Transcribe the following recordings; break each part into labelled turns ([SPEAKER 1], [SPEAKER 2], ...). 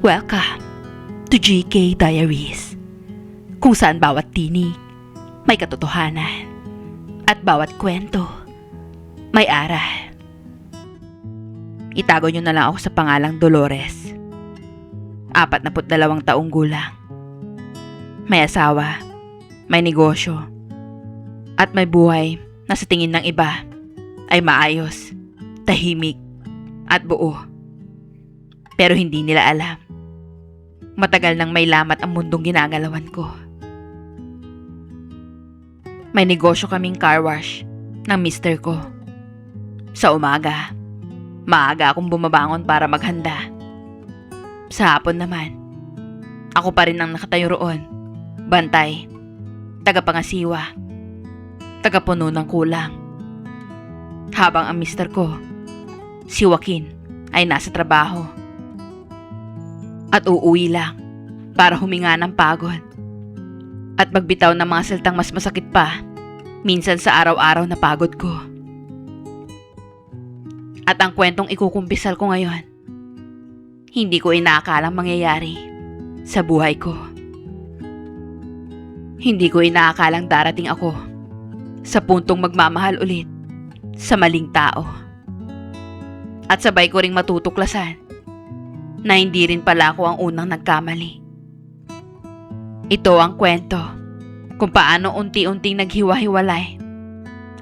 [SPEAKER 1] Welcome to GK Diaries, kung saan bawat tinig may katotohanan at bawat kwento may aral. Itago nyo na lang ako sa pangalang Dolores. 42 taong gulang. May asawa, may negosyo, at may buhay na sa tingin ng iba ay maayos, tahimik, at buo. Pero hindi nila alam. Matagal nang may lamat ang mundong ginagalawan ko. May negosyo kaming car wash ng mister ko. Sa umaga, maaga akong bumabangon para maghanda. Sa hapon naman, ako pa rin ang nakatayo roon. Bantay, tagapangasiwa, tagapuno ng kulang. Habang ang mister ko, si Joaquin, ay nasa trabaho. At uuwi lang para huminga ng pagod at magbitaw ng mga salitang mas masakit pa minsan sa araw-araw na pagod ko. At ang kwentong ikukumpisal ko ngayon, hindi ko inaakalang mangyayari sa buhay ko. Hindi ko inaakalang darating ako sa puntong magmamahal ulit sa maling tao. At sabay ko ring matutuklasan na hindi rin pala ako ang unang nagkamali. Ito ang kwento kung paano unti-unting naghiwa-hiwalay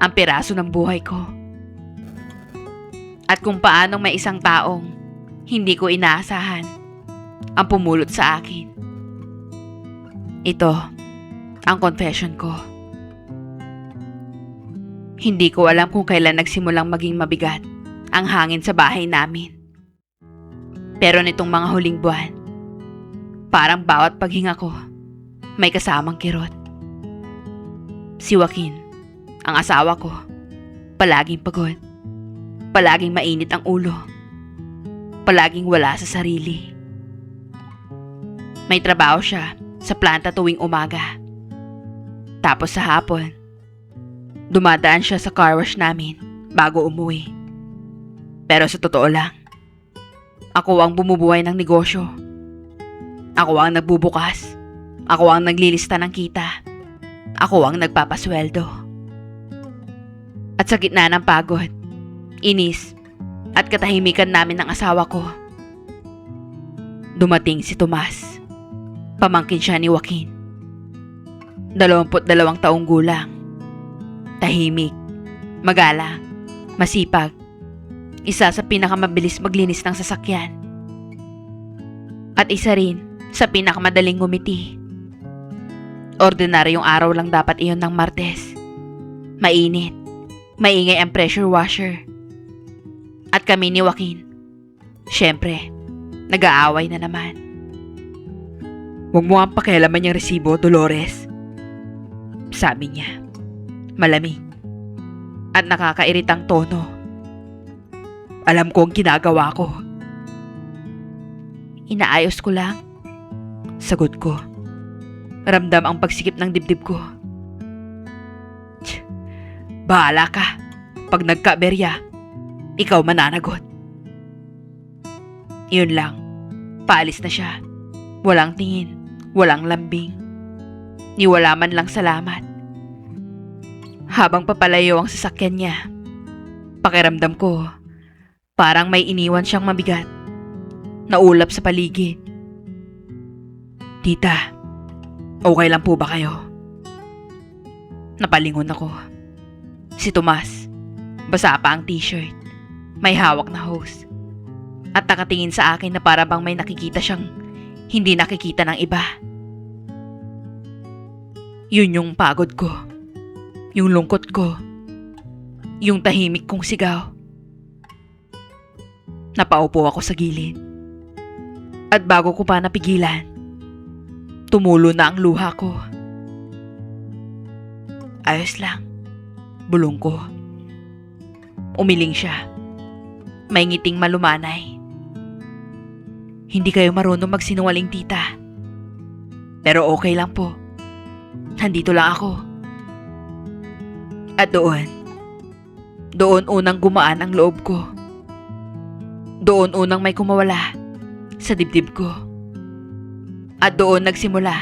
[SPEAKER 1] ang piraso ng buhay ko. At kung paano may isang taong hindi ko inaasahan ang pumulot sa akin. Ito ang confession ko. Hindi ko alam kung kailan nagsimulang maging mabigat ang hangin sa bahay namin. Pero nitong mga huling buwan, parang bawat paghinga ko, may kasamang kirot. Si Joaquin, ang asawa ko, palaging pagod. Palaging mainit ang ulo. Palaging wala sa sarili. May trabaho siya sa planta tuwing umaga. Tapos sa hapon, dumadaan siya sa car wash namin bago umuwi. Pero sa totoo lang, ako ang bumubuhay ng negosyo. Ako ang nagbubukas. Ako ang naglilista ng kita. Ako ang nagpapasweldo. At sa gitna ng pagod, inis, at katahimikan namin ng asawa ko, dumating si Tomas. Pamangkin siya ni Joaquin. 22 taong gulang. Tahimik, magalang, masipag. Isa sa pinakamabilis maglinis ng sasakyan. At isa rin sa pinakamadaling ngumiti. Ordinaryong araw lang dapat iyon ng Martes. Mainit, maingay ang pressure washer. At kami ni Joaquin, syempre, nag-aaway na naman. "Huwag mo ang pakialaman yung resibo, Dolores," sabi niya. Malamig at nakakairitang tono. Alam ko ang ginagawa ko. Inaayos ko lang, sagot ko. Ramdam ang pagsikip ng dibdib ko. Bahala ka. Pag nagkaberya, ikaw mananagot. Yun lang. Paalis na siya. Walang tingin, walang lambing. Ni wala man lang salamat. Habang papalayo ang sasakyan niya, pakiramdam ko, parang may iniwan siyang mabigat. Naulap sa paligid. "Tita, okay lang po ba kayo?" Napalingon ako. Si Tomas, basa pa ang t-shirt, may hawak na hose, at nakatingin sa akin na para bang may nakikita siyang hindi nakikita ng iba. Yun yung pagod ko, yung lungkot ko, yung tahimik kong sigaw. Napaupo ako sa gilid. At bago ko pa napigilan, tumulo na ang luha ko. Ayos lang, bulong ko. Umiling siya. May ngiting malumanay. "Hindi kayo marunong magsinungaling, tita. Pero okay lang po. Nandito lang ako." At doon unang gumaan ang loob ko. Doon unang may kumawala sa dibdib ko. At doon nagsimula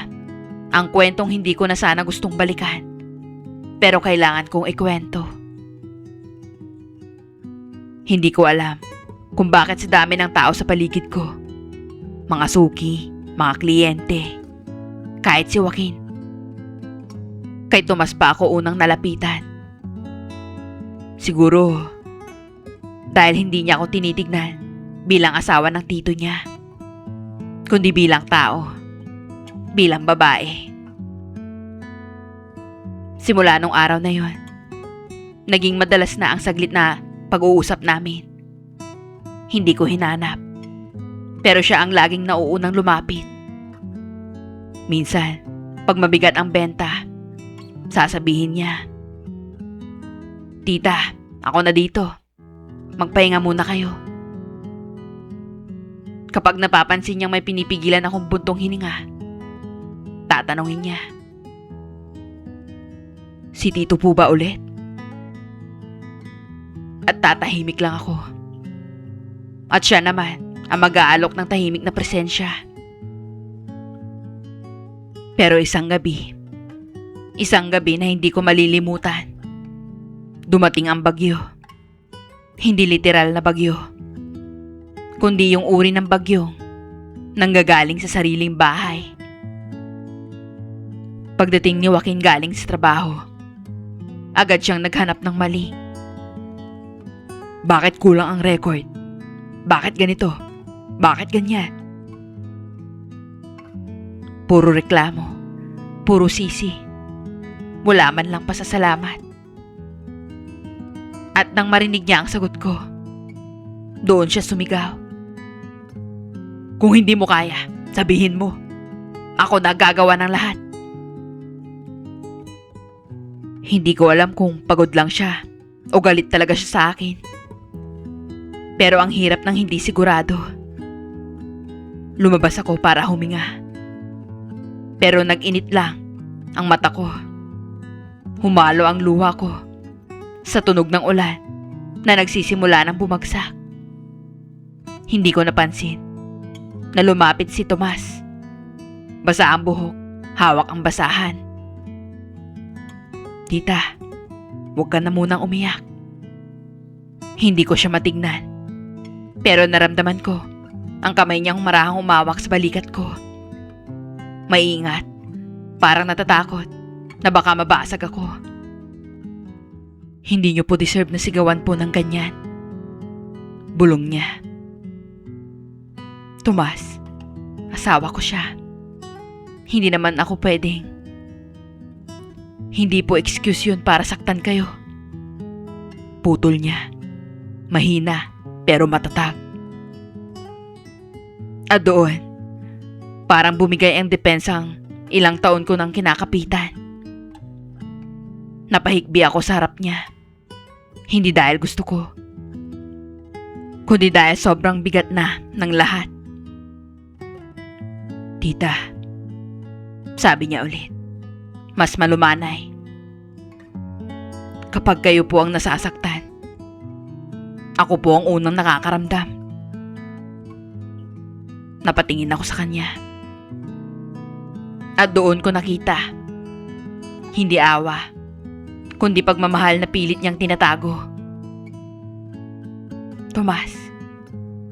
[SPEAKER 1] ang kwentong hindi ko na sana gustong balikan, pero kailangan kong ikwento. Hindi ko alam kung bakit sa dami ng tao sa paligid ko, mga suki, mga kliyente, kahit si Joaquin. Kay Tomas pa ako unang nalapitan. Siguro dahil hindi niya ako tinitignan bilang asawa ng tito niya, kundi bilang tao, bilang babae. Simula nung araw na yon, naging madalas na ang saglit na pag-uusap namin. Hindi ko hinanap, pero siya ang laging nauunang lumapit. Minsan, pag mabigat ang benta, sasabihin niya, "Tita, ako na dito. Magpahinga muna kayo." Kapag napapansin niyang may pinipigilan akong buntong hininga, tatanungin niya, "Si Tito po ba ulit?" At tatahimik lang ako. At siya naman ang mag-aalok ng tahimik na presensya. Pero isang gabi na hindi ko malilimutan, dumating ang bagyo. Hindi literal na bagyo, kundi yung uri ng bagyong nanggagaling sa sariling bahay. Pagdating ni Joaquin galing sa trabaho, agad siyang naghanap ng mali. Bakit kulang ang record? Bakit ganito? Bakit ganyan? Puro reklamo, puro sisi, wala man lang pasasalamat. At nang marinig niya ang sagot ko, doon siya sumigaw. "Kung hindi mo kaya, sabihin mo. Ako na gagawa ng lahat." Hindi ko alam kung pagod lang siya o galit talaga siya sa akin. Pero ang hirap ng hindi sigurado. Lumabas ako para huminga. Pero nag-init lang ang mata ko. Humalo ang luha ko sa tunog ng ulan na nagsisimula ng bumagsak. Hindi ko napansin na lumapit si Tomas. Basa ang buhok, hawak ang basahan. "Tita, huwag ka na munang umiyak." Hindi ko siya matignan, pero naramdaman ko ang kamay niyang marahang umawak sa balikat ko. Maingat, parang natatakot na baka mabasag ako. "Hindi niyo po deserve na sigawan po ng ganyan." Bulong niya. "Tomas, asawa ko siya. Hindi naman ako pwedeng. Hindi po excuse yun para saktan kayo." Putol niya. Mahina pero matatag. At doon, parang bumigay ang depensang ilang taon ko nang kinakapitan. Napahikbi ako sa harap niya. Hindi dahil gusto ko, kundi dahil sobrang bigat na ng lahat. "Tita," sabi niya ulit, mas malumanay, "kapag kayo po ang nasasaktan, ako po ang unang nakakaramdam." Napatingin ako sa kanya. At doon ko nakita, hindi awa, kundi pagmamahal na pilit niyang tinatago. "Tomas,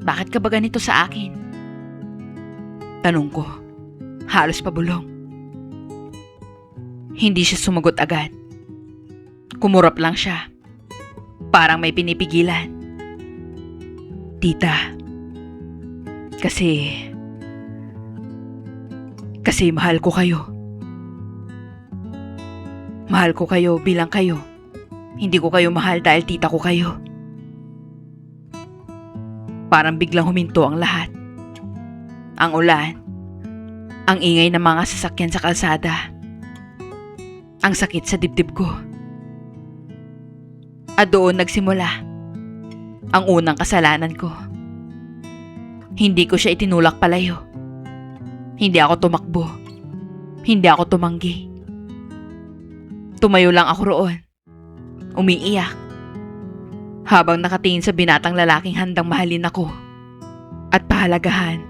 [SPEAKER 1] bakit ka ba ganito sa akin?" Tanong ko, halos pabulong. Hindi siya sumagot agad. Kumurap lang siya, parang may pinipigilan. "Tita, Kasi mahal ko kayo. Mahal ko kayo bilang kayo. Hindi ko kayo mahal dahil tita ko kayo." Parang biglang huminto ang lahat. Ang ulan, ang ingay ng mga sasakyan sa kalsada, ang sakit sa dibdib ko. At doon nagsimula ang unang kasalanan ko. Hindi ko siya itinulak palayo. Hindi ako tumakbo. Hindi ako tumanggi. Tumayo lang ako roon, umiiyak, habang nakatingin sa binatang lalaking handang mahalin ako at pahalagahan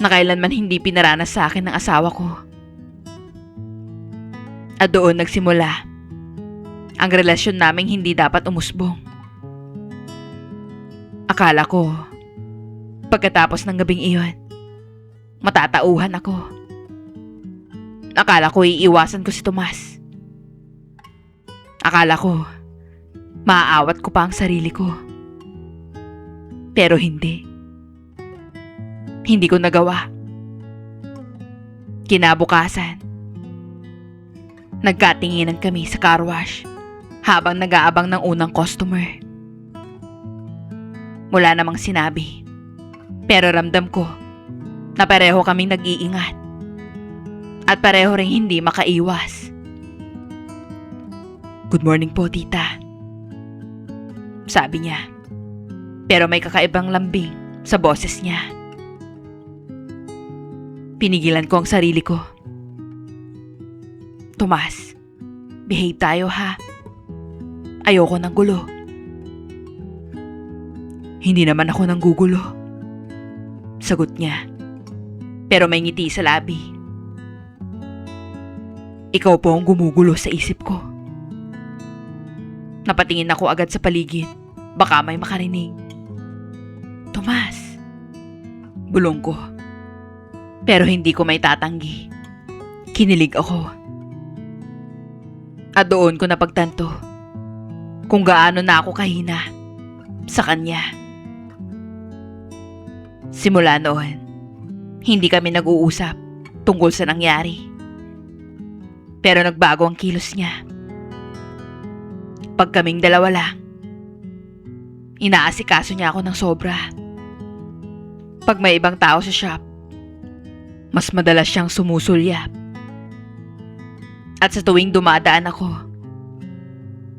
[SPEAKER 1] na kailanman hindi pinaranas sa akin ng asawa ko. At doon nagsimula ang relasyon naming hindi dapat umusbong. Akala ko, pagkatapos ng gabing iyon, matatauhan ako. Akala ko iiwasan ko si Tomas. Akala ko, maaawat ko pa ang sarili ko. Pero hindi. Hindi ko nagawa. Kinabukasan, nagkatinginan kami sa car wash habang nag-aabang ng unang customer. Wala namang sinabi, pero ramdam ko na pareho kaming nag-iingat at pareho ring hindi makaiwas. "Good morning po, tita," sabi niya, pero may kakaibang lambing sa boses niya. Pinigilan ko ang sarili ko. "Tomas, behave tayo ha. Ayoko ng gulo." "Hindi naman ako nanggugulo," sagot niya, pero may ngiti sa labi. "Ikaw po ang gumugulo sa isip ko." Napatingin ako agad sa paligid. Baka may makarinig. "Tomas," bulong ko. Pero hindi ko may tatanggi. Kinilig ako. At doon ko napagtanto kung gaano na ako kahina sa kanya. Simula noon, hindi kami nag-uusap tungkol sa nangyari. Pero nagbago ang kilos niya. Pag kaming dalawa lang, inaasikaso niya ako ng sobra. Pag may ibang tao sa shop, mas madalas siyang sumusulyap. At sa tuwing dumadaan ako,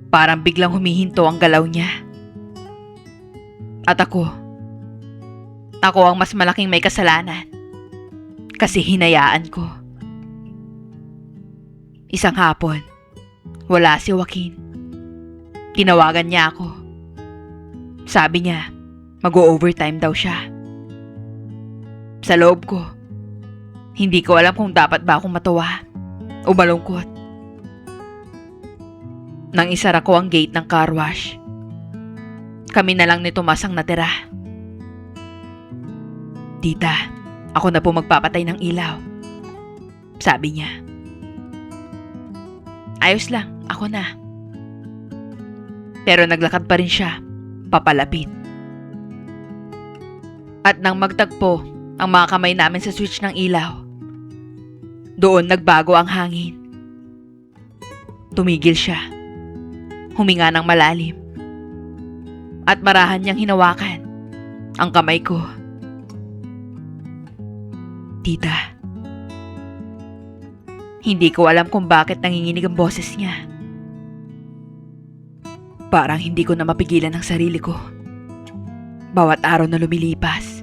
[SPEAKER 1] parang biglang humihinto ang galaw niya. At ako ang mas malaking may kasalanan kasi hinayaan ko. Isang hapon, wala si Joaquin. Tinawagan niya ako. Sabi niya, mag-o-overtime daw siya. Sa loob ko, hindi ko alam kung dapat ba akong matuwa o malungkot. Nang isara ko ang gate ng car wash, kami na lang ni Tomas ang natira. "Tita, ako na po magpapatay ng ilaw," sabi niya. "Ayos lang, ako na." Pero naglakad pa rin siya, papalapit. At nang magtagpo ang mga kamay namin sa switch ng ilaw, doon nagbago ang hangin. Tumigil siya. Huminga ng malalim. At marahan niyang hinawakan ang kamay ko. "Tita." Hindi ko alam kung bakit nanginginig ang boses niya. Parang hindi ko na mapigilan ang sarili ko. Bawat araw na lumilipas,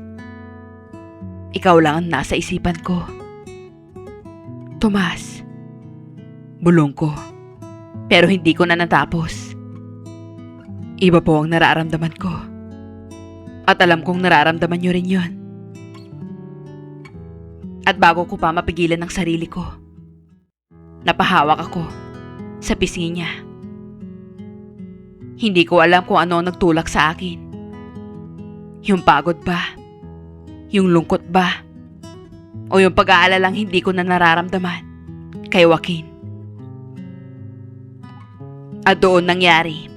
[SPEAKER 1] ikaw lang ang nasa isipan ko. "Tomas," bulong ko, pero hindi ko na natapos. Iba po ang nararamdaman ko. At alam kong nararamdaman niyo rin yun. At bago ko pa mapigilan ang sarili ko, napahawak ako sa pisngi niya. Hindi ko alam kung ano ang nagtulak sa akin. Yung pagod ba? Yung lungkot ba? O yung pag-aalalang hindi ko na nararamdaman kay Joaquin? At doon nangyari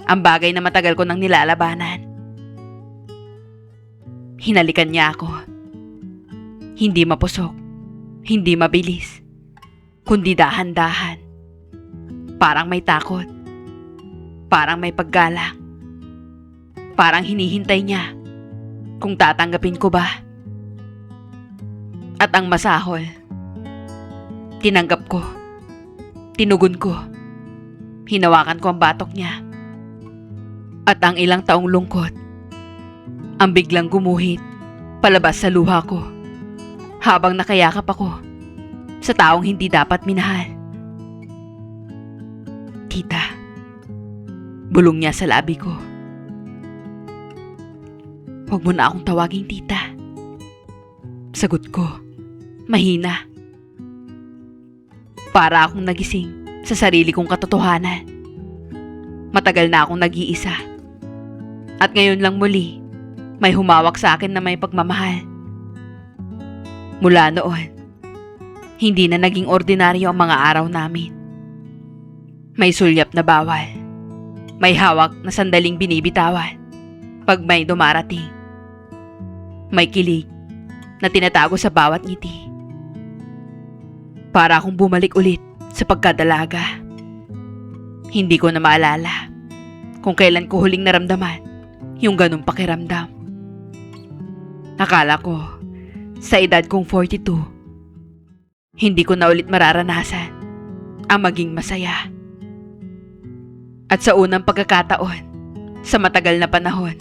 [SPEAKER 1] ang bagay na matagal ko nang nilalabanan. Hinalikan niya ako. Hindi mapusok, hindi mabilis, kundi dahan-dahan. Parang may takot, parang may paggalang, parang hinihintay niya kung tatanggapin ko ba. At ang masahol, tinanggap ko, tinugon ko, hinawakan ko ang batok niya. At ang ilang taong lungkot, ang biglang gumuhit palabas sa luha ko habang nakayakap ako sa taong hindi dapat minahal. "Tita," bulong niya sa labi ko. "Huwag mo na akong tawaging tita," Sagot ko, mahina. Para akong nagising sa sarili kong katotohanan. Matagal na akong nag-iisa. At ngayon lang muli, may humawak sa akin na may pagmamahal. Mula noon, hindi na naging ordinaryo ang mga araw namin. May sulyap na bawal. May hawak na sandaling binibitawan pag may dumarating. May kilig na tinatago sa bawat ngiti. Para akong bumalik ulit sa pagkadalaga. Hindi ko na maalala kung kailan ko huling naramdaman yung ganong pakiramdam. Akala ko, sa edad kong 42, hindi ko na ulit mararanasan ang maging masaya. At sa unang pagkakataon, sa matagal na panahon,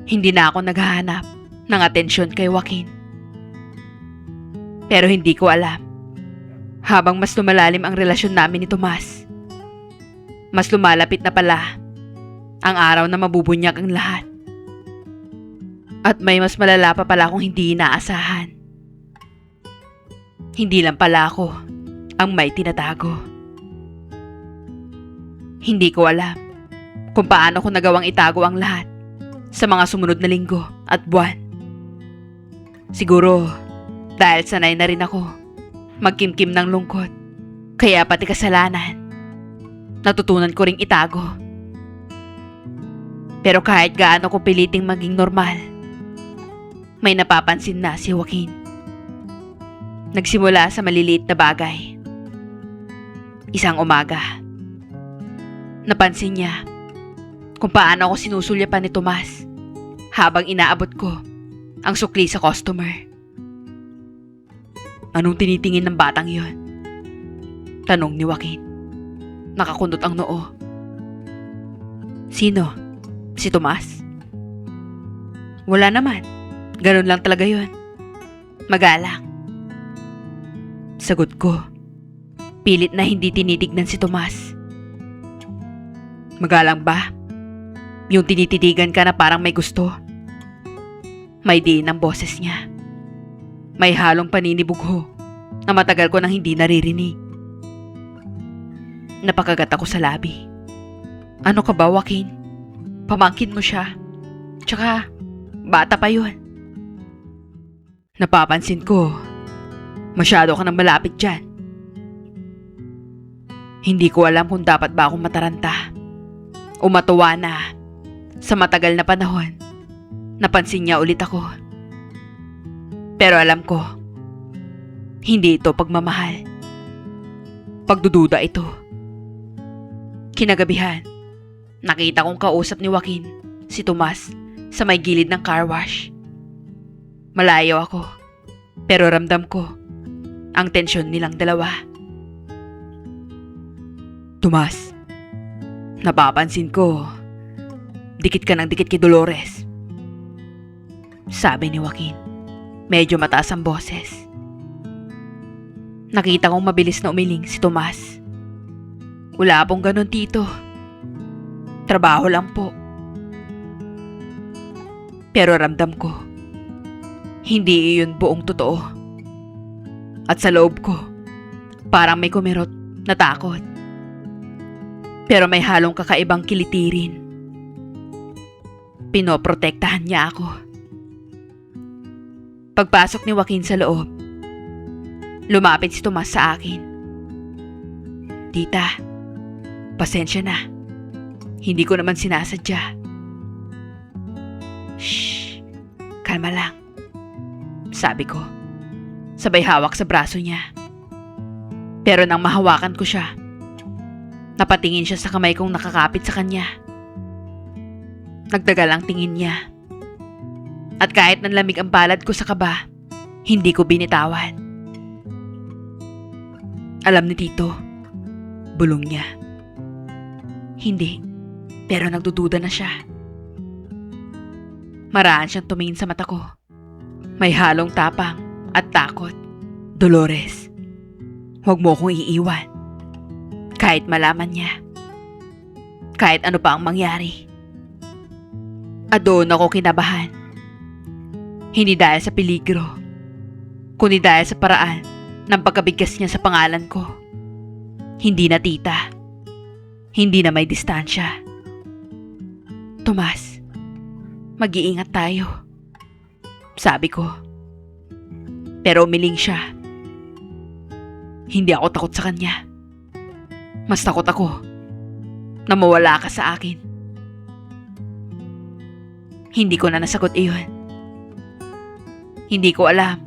[SPEAKER 1] hindi na ako naghahanap ng atensyon kay Joaquin. Pero hindi ko alam, habang mas lumalalim ang relasyon namin ni Tomas, mas lumalapit na pala ang araw na mabubunyag ang lahat. At may mas malala pa pala akong hindi inaasahan. Hindi lang pala ako ang may tinatago. Hindi ko alam kung paano ko nagawang itago ang lahat sa mga sumunod na linggo at buwan. Siguro dahil sanay na rin ako magkimkim ng lungkot, kaya pati kasalanan natutunan ko ring itago. Pero kahit gaano ko piliting maging normal, may napapansin na si Joaquin. Nagsimula sa maliliit na bagay. Isang umaga, napansin niya kung paano ako sinusulyapan ni Tomas habang inaabot ko ang sukli sa customer. Anong tinitingin ng batang yon? Tanong ni Joaquin. Nakakundot ang noo. Sino? Si Tomas? Wala naman. Ganun lang talaga yon. Magalang. Sagot ko. Pilit na hindi tinitignan si Tomas. Magalang ba? Yung tinititigan ka na parang may gusto? May diin ang boses niya. May halong paninibugho na matagal ko nang hindi naririnig. Napakagat ako sa labi. Ano ka ba, Joaquin? Pamangkin mo siya. Tsaka, bata pa yun. Napapansin ko, masyado ka nang malapit dyan. Hindi ko alam kung dapat ba akong mataranta o matuwa na sa matagal na panahon. Napansin niya ulit ako. Pero alam ko, hindi ito pagmamahal. Pagdududa ito. Kinagabihan, nakita kong kausap ni Joaquin si Tomas sa may gilid ng car wash. Malayo ako, pero ramdam ko ang tensyon nilang dalawa. Tomas, napapansin ko, dikit ka ng dikit kay Dolores. Sabi ni Joaquin, medyo mataas ang boses. Nakita kong mabilis na umiling si Tomas. Wala pong ganun, tito. Trabaho lang po. Pero ramdam ko, hindi iyon buong totoo. At sa loob ko, parang may kumirot na takot. Pero may halong kakaibang kilitirin. Pinoprotektahan niya ako. Pagpasok ni Joaquin sa loob, lumapit si Tomas sa akin. Tita, pasensya na. Hindi ko naman sinasadya. Shh, kalma lang. Sabi ko, sabay hawak sa braso niya. Pero nang mahawakan ko siya, napatingin siya sa kamay kong nakakapit sa kanya. Nagdagal ang tingin niya. At kahit nanlamig ang palad ko sa kaba, hindi ko binitawan. Alam ni Tito, bulong niya. Hindi, pero nagdududa na siya. Maraan siyang tumingin sa mata ko. May halong tapang at takot. Dolores, huwag mo akong iiwan. Kahit malaman niya. Kahit ano pa ang mangyari. At doon ako kinabahan. Hindi dahil sa peligro, kundi dahil sa paraan ng pagkabigkas niya sa pangalan ko. Hindi na tita. Hindi na may distansya. Tomas, mag-iingat tayo. Sabi ko. Pero umiling siya. Hindi ako takot sa kanya. Mas takot ako na mawala ka sa akin. Hindi ko na nasagot iyon. Hindi ko alam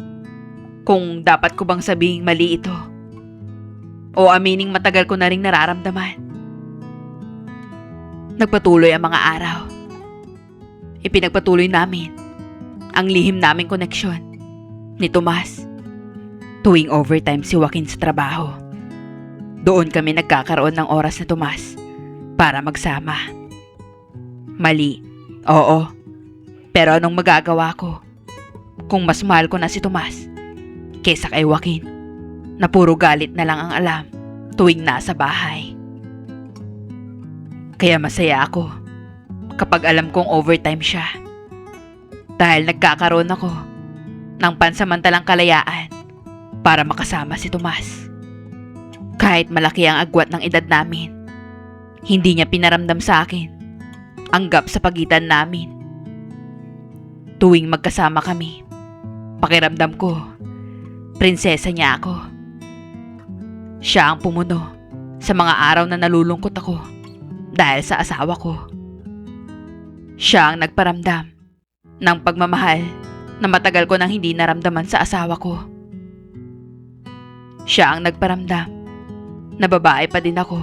[SPEAKER 1] kung dapat ko bang sabihing mali ito o amining matagal ko na ring nararamdaman. Nagpatuloy ang mga araw. Ipinagpatuloy namin ang lihim naming koneksyon ni Tomas. Tuwing overtime si Joaquin sa trabaho, doon kami nagkakaroon ng oras na Tomas para magsama. Mali, oo. Pero anong magagawa ko kung mas mahal ko na si Tomas kesa kay Joaquin na puro galit na lang ang alam tuwing nasa bahay. Kaya masaya ako kapag alam kong overtime siya dahil nagkakaroon ako ng pansamantalang kalayaan para makasama si Tomas. Kahit malaki ang agwat ng edad namin, hindi niya pinaramdam sa akin ang gap sa pagitan namin. Tuwing magkasama kami, pakiramdam ko, prinsesa niya ako. Siya ang pumuno sa mga araw na nalulungkot ako dahil sa asawa ko. Siya ang nagparamdam ng pagmamahal na matagal ko nang hindi naramdaman sa asawa ko. Siya ang nagparamdam na babae pa din ako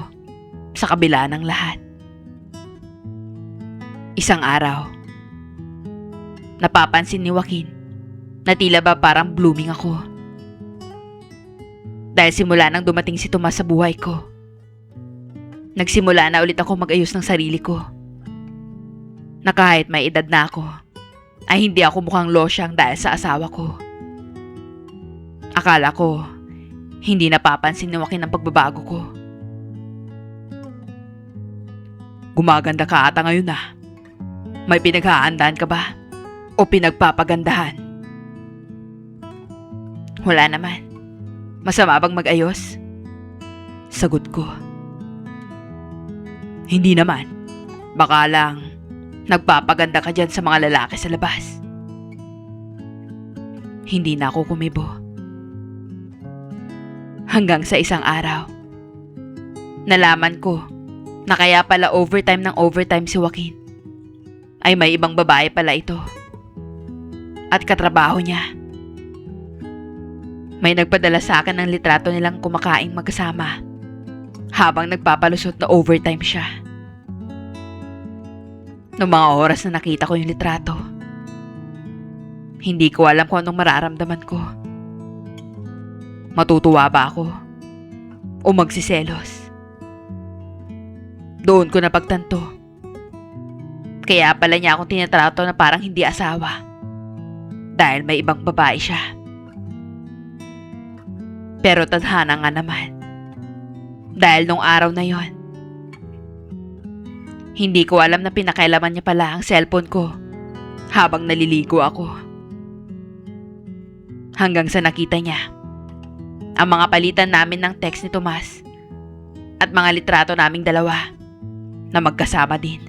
[SPEAKER 1] sa kabila ng lahat. Isang araw, napapansin ni Joaquin na tila ba parang blooming ako. Dahil simula nang dumating si Tomas sa buhay ko, nagsimula na ulit ako mag-ayos ng sarili ko. Na kahit may edad na ako, ay hindi ako mukhang losyang dahil sa asawa ko. Akala ko, hindi napapansin ni Joaquin ang pagbabago ko. Gumaganda ka ata ngayon ah. May pinaghahandaan ka ba? O pinagpapagandahan? Wala naman. Masama bang mag-ayos? Sagot ko. Hindi naman. Baka lang nagpapaganda ka dyan sa mga lalaki sa labas. Hindi na ako kumibo. Hanggang sa isang araw, nalaman ko na kaya pala overtime ng overtime si Joaquin ay may ibang babae pala ito at katrabaho niya. May nagpadala sa akin ng litrato nilang kumakaing magkasama habang nagpapalusot na overtime siya. Noong mga oras na nakita ko yung litrato, hindi ko alam kung anong mararamdaman ko. Matutuwa ba ako? O magsiselos? Doon ko napagtanto. Kaya pala niya akong tinatrato na parang hindi asawa. Dahil may ibang babae siya. Pero tadhana nga naman. Dahil nung araw na yon, hindi ko alam na pinakailaman niya pala ang cellphone ko habang naliligo ako. Hanggang sa nakita niya ang mga palitan namin ng text ni Tomas at mga litrato naming dalawa na magkasama din.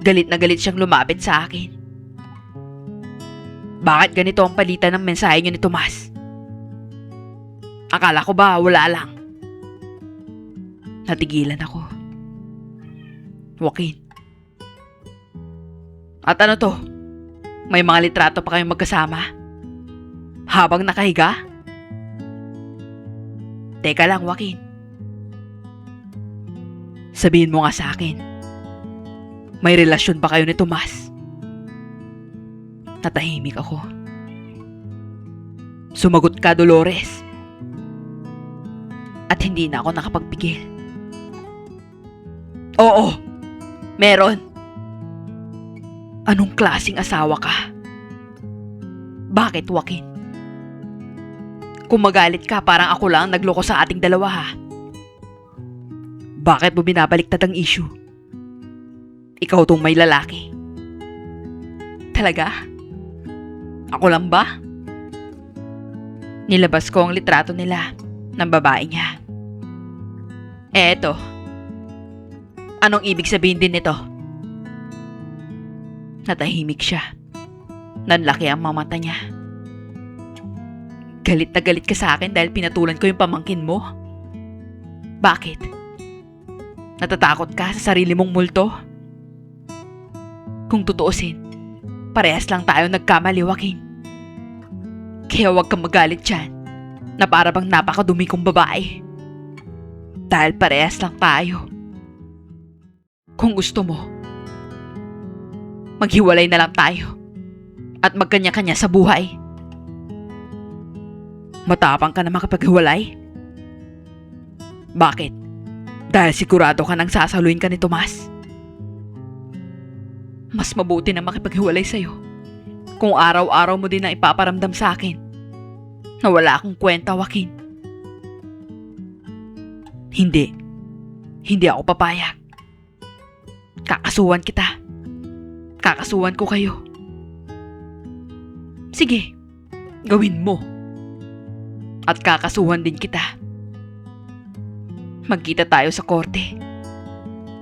[SPEAKER 1] Galit na galit siyang lumapit sa akin. Bakit ganito ang palitan ng mensahe niyo ni Tomas? Akala ko ba wala lang? Natigilan ako. Joaquin. At ano to? May mga litrato pa kayong magkasama? Habang nakahiga? Teka lang, Joaquin. Sabihin mo nga sa akin, may relasyon ba kayo ni Tomas? Natahimik ako. Sumagot ka, Dolores. At hindi na ako nakapagpigil. Oo, meron. Anong klaseng asawa ka? Bakit, Joaquin? Kung magalit ka, parang ako lang nagloko sa ating dalawa ha. Bakit mo binabaliktad ang issue? Ikaw tong may lalaki. Talaga? Ako lang ba? Nilabas ko ang litrato nila ng babae niya. Eto. Anong ibig sabihin din nito? Natahimik siya. Nanlaki ang mga mata niya. Galit na galit ka sa akin dahil pinatulan ko yung pamangkin mo? Bakit? Natatakot ka sa sarili mong multo? Kung tutuusin, parehas lang tayo nagkamali, Joaquin. Kaya huwag kang magalit dyan na para bang napakadumi kong babae. Dahil parehas lang tayo. Kung gusto mo, maghiwalay na lang tayo at magkanya-kanya sa buhay. Matapang ka na makipaghiwalay? Bakit? Dahil sigurado ka nang sasaluhin ka ni Tomas? Mas mabuti na makipaghiwalay sa'yo kung araw-araw mo din na ipaparamdam sa akin na wala akong kwenta, Joaquin. Hindi. Hindi ako papayag. Kakasuhan kita. Kakasuhan ko kayo. Sige, gawin mo. At kakasuhan din kita. Magkita tayo sa korte.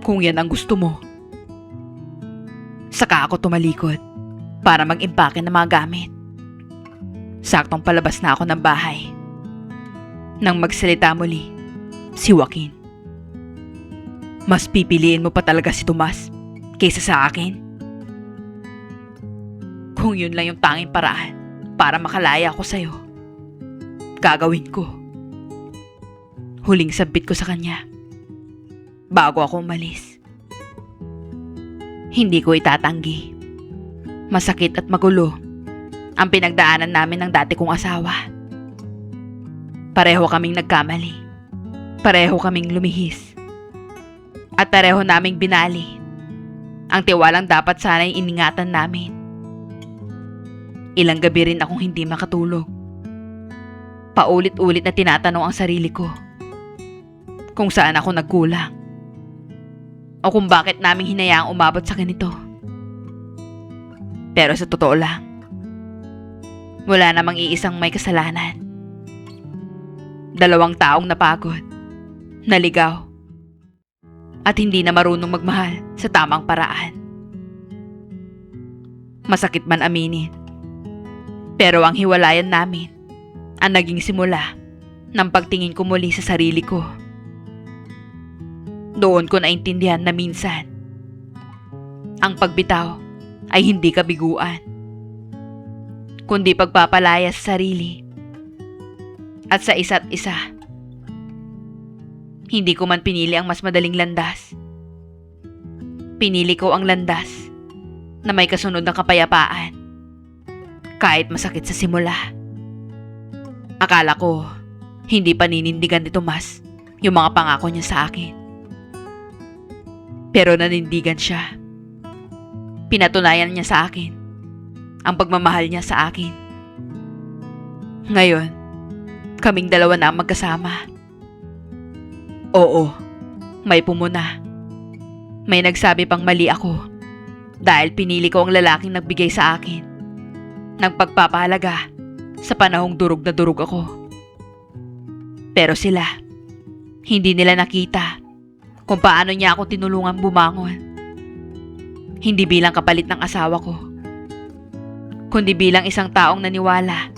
[SPEAKER 1] Kung yan ang gusto mo. Saka ako tumalikod para mag-impake ng mga gamit. Saktong palabas na ako ng bahay. Nang magsalita muli, si Joaquin. Mas pipiliin mo pa talaga si Tomas kaysa sa akin? Kung yun lang yung tanging paraan para makalaya ako sa'yo, gagawin ko. Huling sabit ko sa kanya bago ako umalis. Hindi ko itatanggi. Masakit at magulo ang pinagdaanan namin ng dati kong asawa. Pareho kaming nagkamali. Pareho kaming lumihis. At pareho naming binali ang tiwalang dapat sana'y iningatan namin. Ilang gabi rin akong hindi makatulog. Paulit-ulit na tinatanong ang sarili ko kung saan ako nagkulang o kung bakit namin hinayaang umabot sa ganito. Pero sa totoo lang, wala namang iisang may kasalanan. 2 taong napagod, naligaw, at hindi na marunong magmahal sa tamang paraan. Masakit man aminin, pero ang hiwalayan namin ang naging simula ng pagtingin ko muli sa sarili ko. Doon ko naintindihan na minsan, ang pagbitaw ay hindi kabiguan, kundi pagpapalaya sa sarili at sa isa't isa. Hindi ko man pinili ang mas madaling landas. Pinili ko ang landas na may kasunod na kapayapaan, kahit masakit sa simula. Akala ko, hindi paninindigan ni Tomas yung mga pangako niya sa akin. Pero nanindigan siya. Pinatunayan niya sa akin ang pagmamahal niya sa akin. Ngayon, kaming dalawa na ang magkasama. Oo, may pumuna. May nagsabi pang mali ako dahil pinili ko ang lalaking nagbigay sa akin ng pagpapahalaga sa panahong durog na durog ako. Pero sila, hindi nila nakita kung paano niya ako tinulungan bumangon. Hindi bilang kapalit ng asawa ko, kundi bilang isang taong naniwala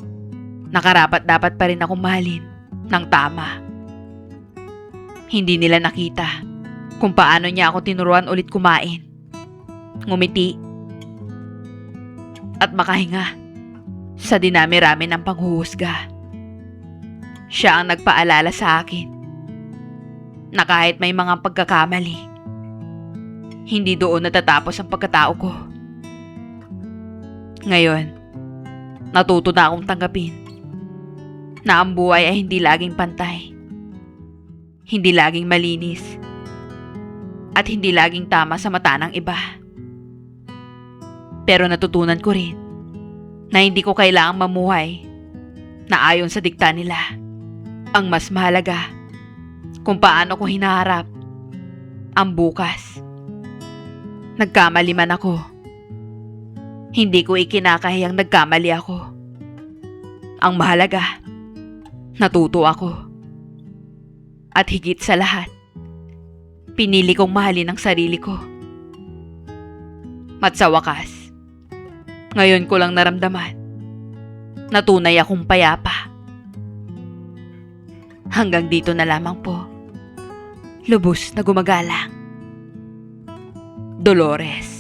[SPEAKER 1] na karapat-dapat pa rin akong mahalin ng tama. Hindi nila nakita kung paano niya ako tinuruan ulit kumain, ngumiti, at makahinga sa dinami-rami ng panghuhusga. Siya ang nagpaalala sa akin na kahit may mga pagkakamali, hindi doon natatapos ang pagkatao ko. Ngayon, natuto na akong tanggapin na ang buhay ay hindi laging pantay, hindi laging malinis, at hindi laging tama sa mata ng iba. Pero natutunan ko rin na hindi ko kailangang mamuhay na ayon sa dikta nila. Ang mas mahalaga kung paano ko hinaharap ang bukas. Nagkamali man ako, Hindi ko ikinakahiyang nagkamali ako. Ang mahalaga, natuto ako. At higit sa lahat, pinili kong mahalin ang sarili ko. At sa wakas, ngayon ko lang naramdaman na tunay akong payapa. Hanggang dito na lamang po. Lubos na gumagalang. Dolores.